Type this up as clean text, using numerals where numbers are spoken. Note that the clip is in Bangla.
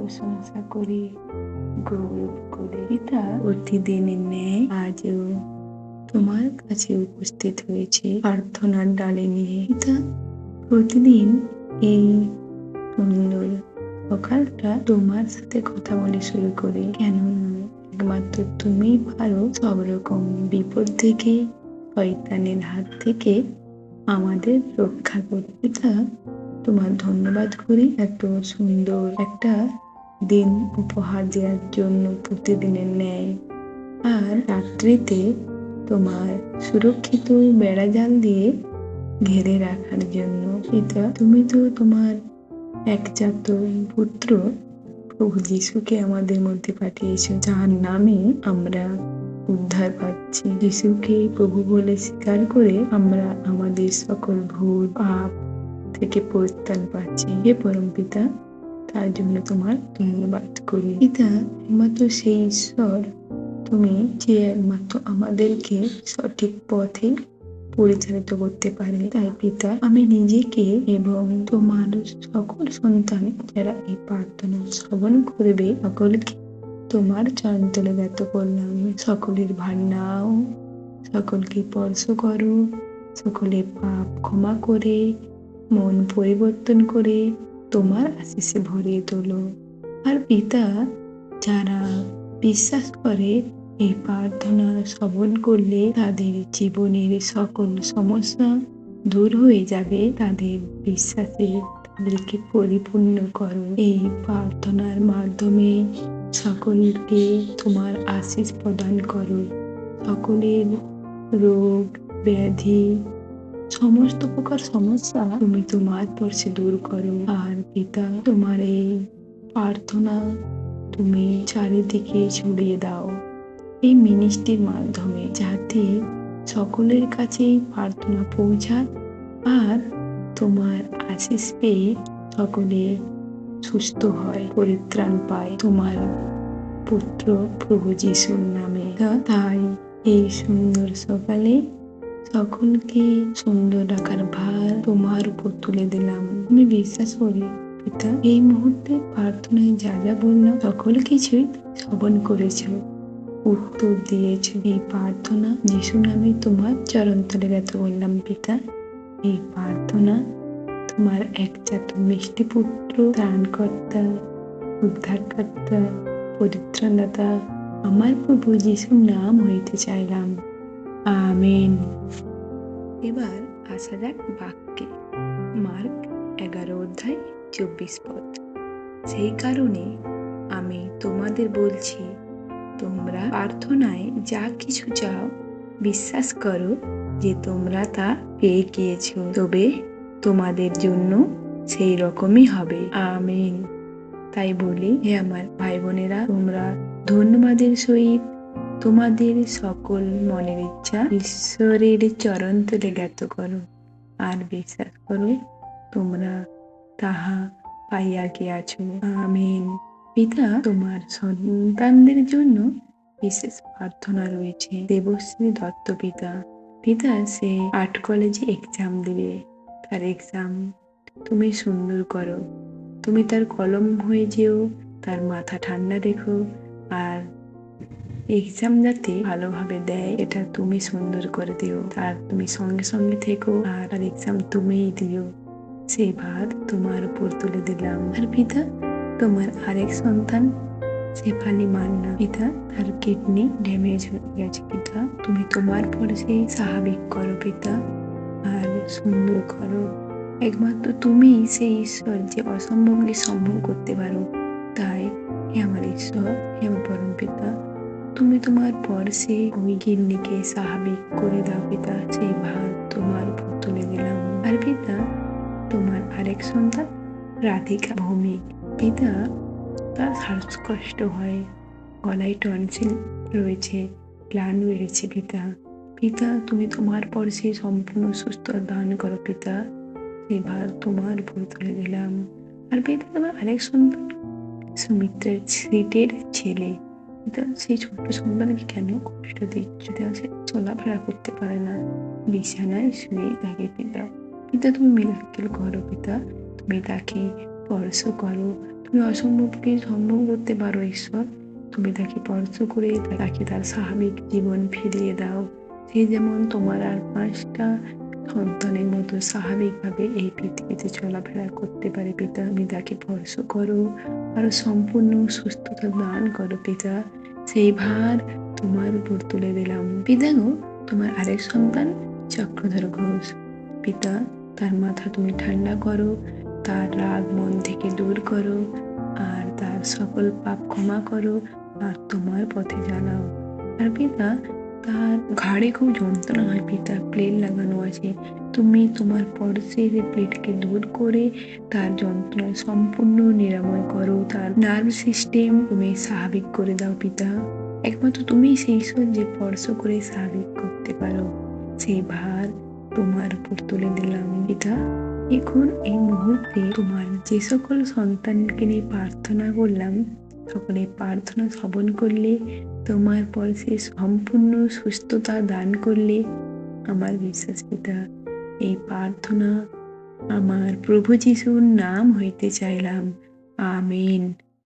প্রশংসা করি গৌরব করে। পিতা প্রতিদিনের ন্যায় আজও তোমার কাছে উপস্থিত হয়েছে প্রার্থনার ডালে নিয়ে। পিতা প্রতিদিন এই সুন্দর সকালটা তোমার সাথে কথা বলে শুরু করে। কেননা একমাত্র তুমিই পারো সব রকম বিপদ থেকে, শয়তানের হাত থেকে আমাদের রক্ষা করতে। পিতা তোমার ধন্যবাদ করি এত সুন্দর একটা দিন উপহার দেওয়ার জন্য প্রতিদিনের ন্যায়, আর রাত্রিতে তোমার সুরক্ষিত বেড়াজাল দিয়ে ঘিরে রাখার জন্য। পিতা তুমি তো তোমার একজাত পুত্র প্রভু যিশুকে আমাদের মধ্যে পাঠিয়েছো, যার নামে আমরা উদ্ধার পাচ্ছি। যিশুকে প্রভু বলে স্বীকার করে আমরা আমাদের সকল ভুল পাপ থেকে পরিত্রাণ পাচ্ছি। হে পরম পিতা, তার জন্য তোমার ধন্যবাদ করি। পিতা একমাত্র সেই ঈশ্বর তুমি যে একমাত্র আমাদেরকে সঠিক পথে পরিচালিত করতে পারে। তাই পিতা আমি নিজেকে এবং তোমার সকল সন্তান যারা এই প্রার্থনা শ্রবণ করবে সকলকে তোমার চরণতলে নত করলাম। সকলের ভার নাও, সকলকে স্পর্শ করো, সকলের পাপ ক্ষমা করে মন পরিবর্তন করে তোমার আশিসে ভরিয়ে তোলো। আর পিতা যারা বিশ্বাস করে এই প্রার্থনা শ্রবণ করলে তাদের জীবনের সকল সমস্যা দূর হয়ে যাবে, তাদের বিশ্বাসে তাদেরকে পরিপূর্ণ করো। এই প্রার্থনার মাধ্যমে সকলকে তোমার আশীষ প্রদান করো। সকলের রোগ ব্যাধি সমস্ত প্রকার সমস্যা তুমি তোমার স্পর্শে দূর করো। আর পিতা তোমার এই প্রার্থনা তুমি চারিদিকে ছড়িয়ে দাও এই মিনিস্ট্রির মাধ্যমে, যাতে সকলের কাছেই প্রার্থনা পৌঁছায় আর তোমার আশীষ পেয়ে সকলে সুস্থ হয়, পরিত্রাণ পায় তোমার পুত্র প্রভু যিশুর নামে। তাই এই সুন্দর সকালে সকলকে সুন্দর রাখার ভার তোমার উপর তুলে দিলাম। আমি বিশ্বাস করি পিতা এই মুহূর্তে প্রার্থনায় যা যা বললাম সকল কিছুই শ্রবণ করেছ, উত্তর দিয়েছ। এই প্রার্থনা যিশু নামে তোমার চরণতলে নত করলাম। পিতা এই প্রার্থনা তোমার একজাত মিষ্টি পুত্র, ত্রাণকর্তা, উদ্ধারকর্তা, পরিত্রাণদাতা আমার প্রভু যিশুর নাম হইতে চাইলাম। আমেন। এবার আসা যাক বাক্যে। মার্ক 11:24। সেই কারণে আমি তোমাদের বলছি, তোমরা প্রার্থনায় যা কিছু চাও বিশ্বাস করো যে তোমরা তা পেয়ে গিয়েছো, তবে তোমাদের জন্য সেই রকমই হবে। আমেন। তাই বলি, হে আমার ভাই বোনেরা, তোমরা ধন্যবাদের সহিত তোমাদের সকল মনের ইচ্ছা ঈশ্বরের চরণ তলে জ্ঞাত করো আর বিশ্বাস করো তোমরা তাহা পাইয়া গিয়াছ। আমেন। পিতা তোমার সন্তানদের জন্য বিশেষ প্রার্থনা রয়েছে। দেবশ্রী দত্ত পিতা সে আর্ট কলেজে এক্সাম দিবে, তার এক্সাম তুমি সুন্দর করো, তুমি তার কলম হয়ে যেও, তার মাথা ঠান্ডা রেখো, আর এক্সাম যাতে ভালোভাবে দেয় এটা তুমি সুন্দর করে দিও। তার তুমি সঙ্গে সঙ্গে থেকো আর এক্সাম তুমিই দিও, সেই ভার তোমার উপর তুলে দিলাম। আর পিতা তোমার আরেক সন্তান শেফালি মান্না, পিতা তার কিডনি ড্যামেজ হয়ে গেছে, পিতা তুমি তোমার পরে সেই স্বাভাবিক করো পিতা, আর সুন্দর করো। একমাত্র তুমি সেই ঈশ্বর যে অসম্ভবকে সম্ভব করতে পারো। তাই হে আমার ঈশ্বর, হে আমার পরম পিতা, তুমি তোমার পরশে ওই কিডনিকে স্বাভাবিক করে দাও পিতা, সেই ভার তোমার উপর তুলে দিলাম। আর পিতা তোমার আরেক সন্তান রাধিকা ভৌমিক, পিতা তার শ্বাসকষ্ট হয়, গলায় টনসিল রয়েছে, গ্লান বেড়েছে পিতা তুমি তোমার পরশে সম্পূর্ণ সুস্থ দান করো পিতা, সেই ভার তোমার উপর তুলে দিলাম। আর পিতা তোমার আরেক সন্তান সুমিত্রার সিটের ছেলে, পিতা সেই ছোট্ট সন্তানকে কেন কষ্ট দিচ্ছ? সে চলাফেরা করতে পারে না, বিছানায় শুয়ে থাকে পিতা তুমি মিরাক্কেল করো পিতা, তুমি তাকে স্পর্শ করো। তুমি অসম্ভবকে সম্ভব করতে পারো ঈশ্বর। তুমি তাকে স্পর্শ করে তাকে তার স্বাভাবিক জীবন ফিরিয়ে দাও। সে যেমন তোমার আর 5টা সন্তানের মতো স্বাভাবিকভাবে এই পৃথিবীতে চলাফেরা করতে পারে পিতা। তুমি তাকে স্পর্শ করো, আরো সম্পূর্ণ সুস্থতা দান করো পিতা। সেই ভার তোমার উপর তুলে দিলাম পিতা গো। তোমার আরেক সন্তান চক্রধর ঘোষ, পিতা তার মাথা তুমি ঠান্ডা করো, তার রাগ মন থেকে দূর করো, আর তার সকল পাপ ক্ষমা করো, আর তোমার পথে জ্বালাও। আর পিতা তার ঘাড়ে খুব যন্ত্রণা হয় পিতা, প্লেট লাগানো আছে। তুমি তোমার পরশের প্লেটকে দূর করে তার যন্ত্রণা সম্পূর্ণ নিরাময় করো। তার নার্ভ সিস্টেম তুমি স্বাভাবিক করে দাও পিতা। একমাত্র তুমি সেই ঈশ্বর যে স্পর্শ করে স্বাভাবিক করতে পারো। সেই ভার তোমার উপর তুলে দিলাম পিতা। এখন এই মুহূর্তে তোমার যে সকল সন্তানকে নিয়ে প্রার্থনা করলাম, সকলে প্রার্থনা শ্রবণ করলে, তোমার পর সে সম্পূর্ণ সুস্থতা দান করলে। আমার বিশ্বাস পিতা, এই প্রার্থনা আমার প্রভু যিশুর নাম হইতে চাইলাম। আমেন।